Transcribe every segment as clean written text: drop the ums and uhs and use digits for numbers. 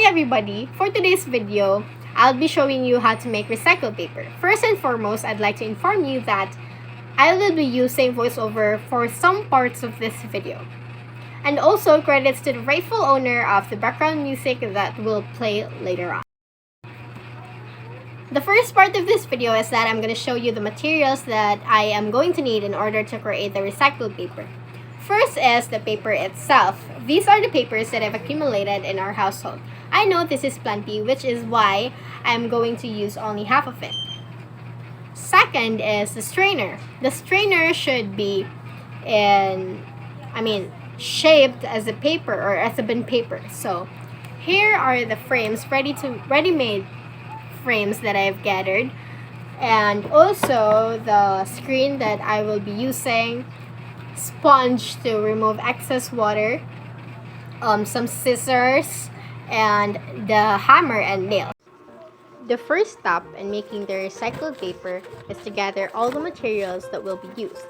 Hi everybody! For today's video, I'll be showing you how to make recycled paper. First and foremost, I'd like to inform you that I will be using voiceover for some parts of this video. And also credits to the rightful owner of the background music that will play later on. The first part of this video is that I'm going to show you the materials that I am going to need in order to create the recycled paper. First is the paper itself. These are the papers that I've accumulated in our household. I know this is plenty, which is why I'm going to use only half of it. Second is the strainer. The strainer should be shaped as a paper or as a bin paper. So here are the frames, ready-made frames that I've gathered, and also the screen that I will be using, sponge to remove excess water, some scissors, and the hammer and nail. The first step in making the recycled paper is to gather all the materials that will be used.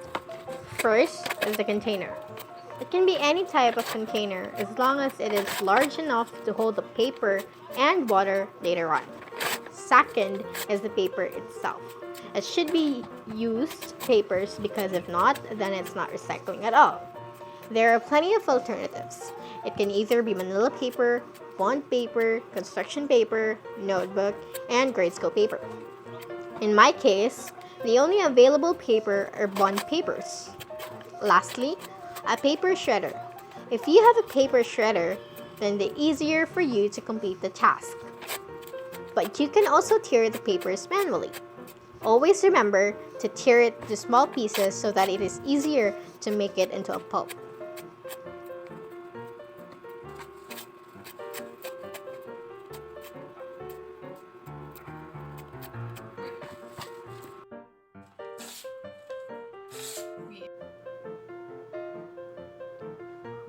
First is the container. It can be any type of container as long as it is large enough to hold the paper and water later on. Second is the paper itself. It should be used papers because if not, then it's not recycling at all. There are plenty of alternatives. It can either be manila paper, bond paper, construction paper, notebook, and grade school paper. In my case, the only available paper are bond papers. Lastly, a paper shredder. If you have a paper shredder, then the easier for you to complete the task. But you can also tear the papers manually. Always remember to tear it to small pieces so that it is easier to make it into a pulp.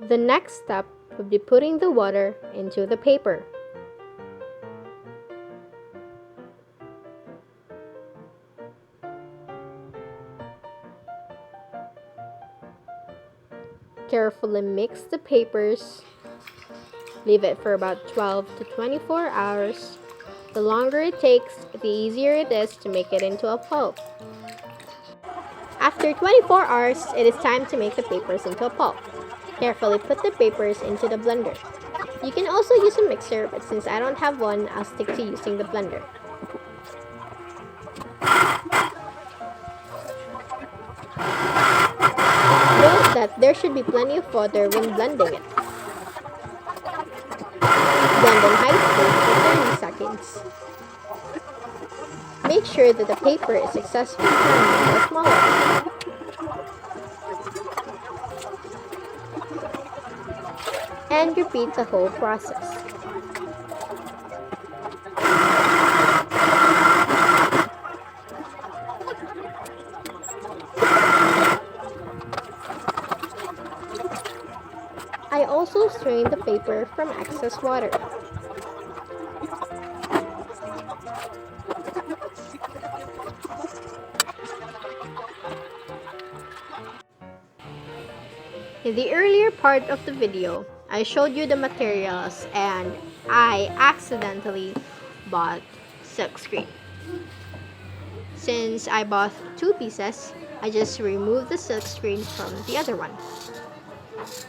The next step would be putting the water into the paper. Carefully mix the papers. Leave it for about 12 to 24 hours. The longer it takes, the easier it is to make it into a pulp. After 24 hours, it is time to make the papers into a pulp. Carefully put the papers into the blender. You can also use a mixer, but since I don't have one, I'll stick to using the blender. Note that there should be plenty of water when blending it. Blend on high speed for 30 seconds. Make sure that the paper is successfully turned into a smaller. And repeat the whole process. I also strain the paper from excess water. In the earlier part of the video, I showed you the materials and I accidentally bought silk screen. Since I bought 2 pieces, I just removed the silk screen from the other one.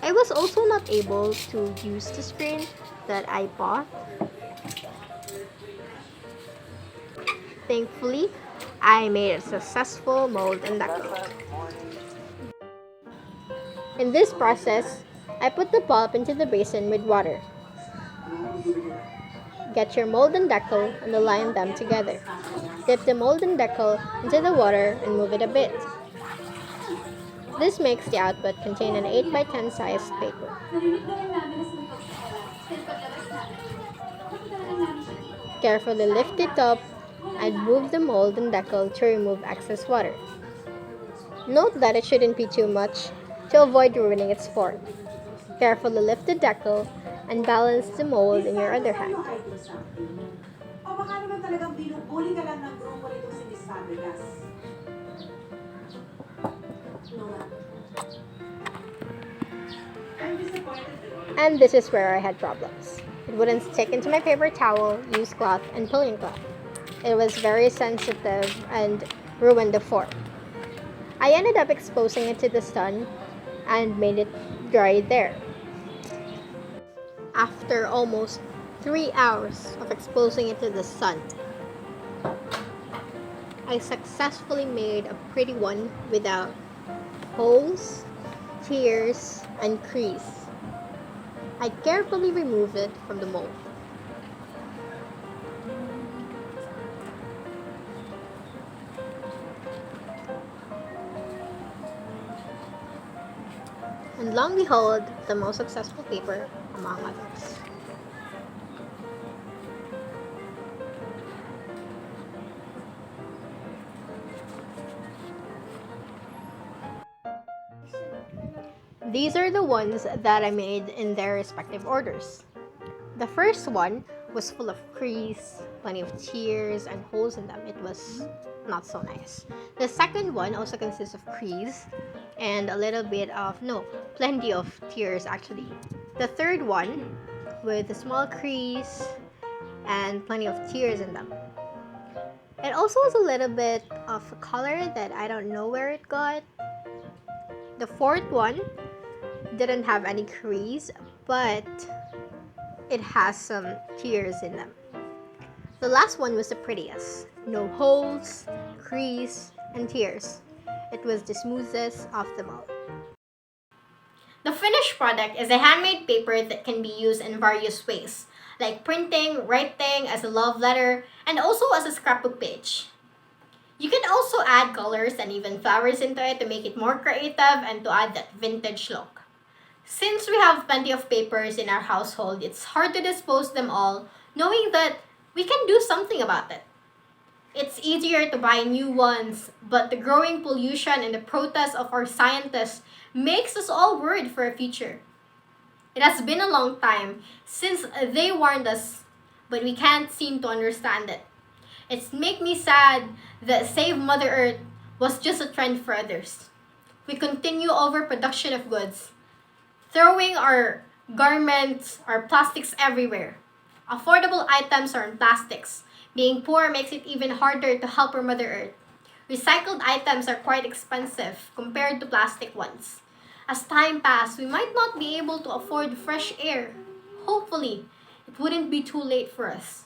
I was also not able to use the screen that I bought. Thankfully, I made a successful mold and decal. In this process, I put the pulp into the basin with water. Get your mold and decal and align them together. Dip the mold and decal into the water and move it a bit. This makes the output contain an 8 by 10 sized paper. Carefully lift it up and move the mold and decal to remove excess water. Note that it shouldn't be too much to avoid ruining its form. Carefully lift the decal and balance the mold in your other hand. And this is where I had problems. It wouldn't stick into my paper towel, used cloth, and peeling cloth. It was very sensitive and ruined the form. I ended up exposing it to the sun and made it dry there. After almost 3 hours of exposing it to the sun, I successfully made a pretty one without holes, tears, and crease. I carefully removed it from the mold. And long behold, the most successful paper among others. These are the ones that I made in their respective orders. The first one was full of crease, plenty of tears, and holes in them. It was not so nice. The second one also consists of crease and a little bit of, no, plenty of tears actually. The third one with a small crease and plenty of tears in them. It also has a little bit of a color that I don't know where it got. The fourth one didn't have any crease, but it has some tears in them. The last one was the prettiest. No holes, crease, and tears. It was the smoothest of them all. The finished product is a handmade paper that can be used in various ways, like printing, writing as a love letter, and also as a scrapbook page. You can also add colors and even flowers into it to make it more creative and to add that vintage look. Since we have plenty of papers in our household, it's hard to dispose them all, knowing that we can do something about it. It's easier to buy new ones, but the growing pollution and the protests of our scientists makes us all worried for a future. It has been a long time since they warned us, but we can't seem to understand it. It's make me sad that Save Mother Earth was just a trend for others. We continue overproduction of goods, throwing our garments, our plastics everywhere. Affordable items are in plastics. Being poor makes it even harder to help our Mother Earth. Recycled items are quite expensive compared to plastic ones. As time passes, we might not be able to afford fresh air. Hopefully, it wouldn't be too late for us.